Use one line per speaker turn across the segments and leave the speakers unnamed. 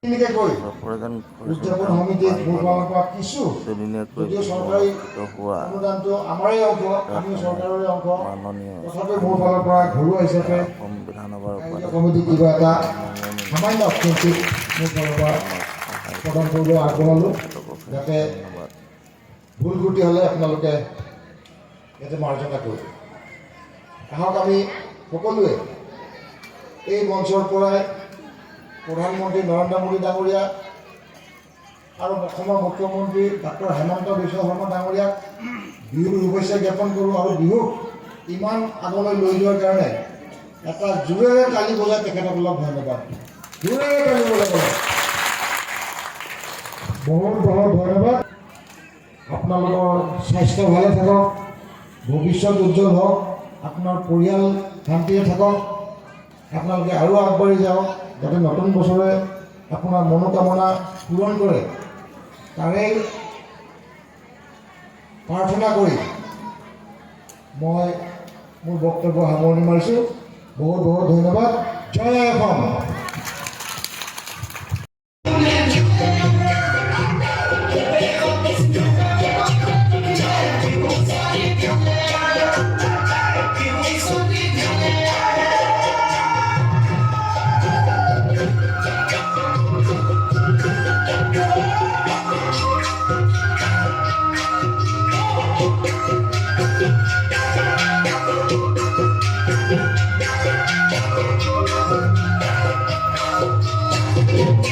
প্ৰদান
উদযাপন সমিতিত মোৰ ফালৰ পৰা কিছু যদিও চৰকাৰী অনুদানটো আমাৰে অংশ, আমিও চৰকাৰৰে অংশ, তথাপি মোৰ ফালৰ পৰা ঘৰুৱা হিচাপে কমিটি কিবা এটা সামান্য অৰ্থনৈতিক মোৰ ফালৰ পৰা প্ৰদান কৰিবলৈ আগবঢ়ালোঁ, যাতে ভুল ত্ৰুটি হ'লে আপোনালোকে ইয়াতে মাৰ্জনা কৰিব। আহক আমি সকলোৱে এই মঞ্চৰ পৰাই প্ৰধানমন্ত্ৰী নৰেন্দ্ৰ মোদী ডাঙৰীয়া আৰু অসমৰ মুখ্যমন্ত্ৰী ডক্টৰ হেমন্ত বিশ্ব শৰ্মা ডাঙৰীয়াক বিহুৰ শুভেচ্ছা জ্ঞাপন কৰোঁ আৰু বিহুক ইমান আগলৈ লৈ যোৱাৰ কাৰণে এটা জোৰেৰে তালি বজাই তেখেতসকলক ধন্যবাদ। জোৰেৰে তালি বজাই বহুত বহুত ধন্যবাদ। আপোনালোকৰ স্বাস্থ্য ভালে থাকক, ভৱিষ্যত উজ্জ্বল হওক, আপোনাৰ পৰিয়াল শান্তিৰে থাকক, আপোনালোকে আৰু আগবাঢ়ি যাওক, যাতে নতুন বছৰে আপোনাৰ মনোকামনা পূৰণ কৰে, তাৰেই প্ৰাৰ্থনা কৰি মই মোৰ বক্তব্য সামৰণি মাৰিছোঁ। বহুত বহুত ধন্যবাদ। জয় অসম।
Thank you.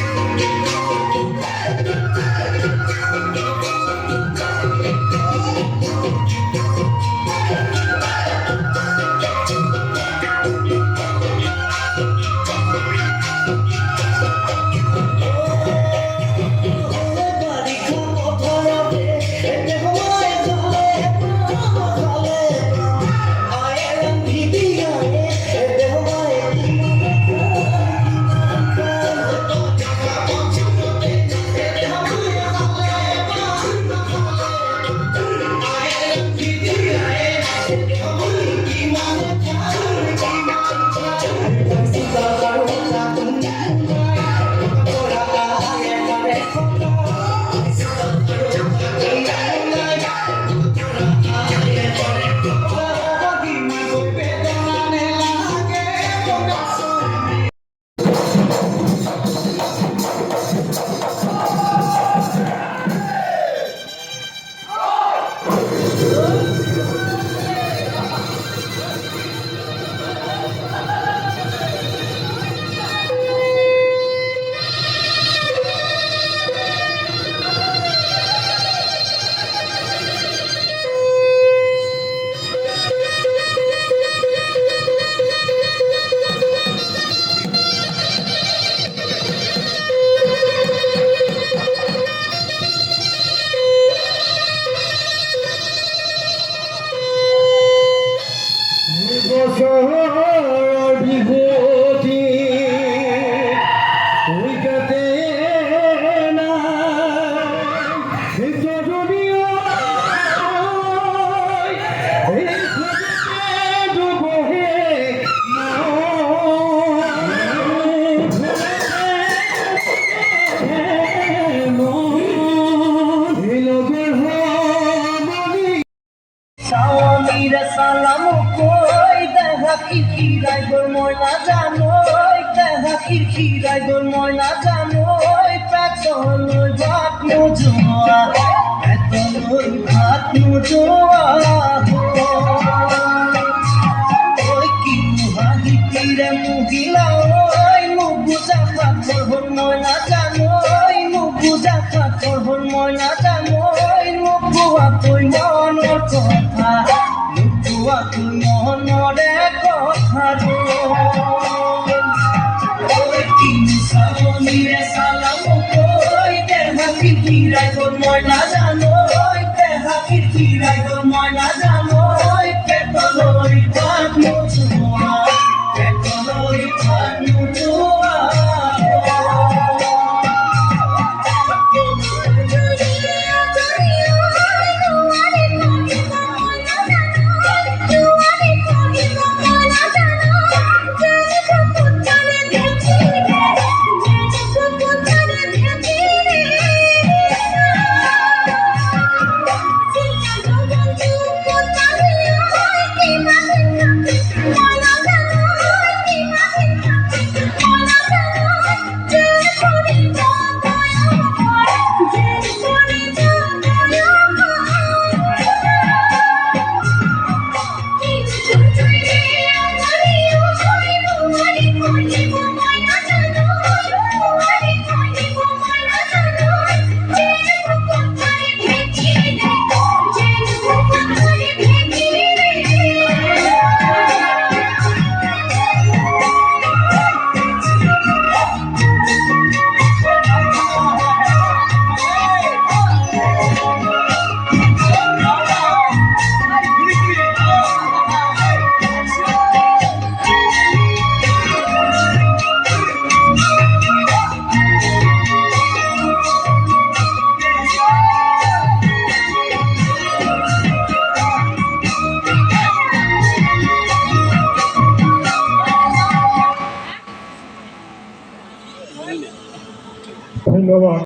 ধন্যবাদ।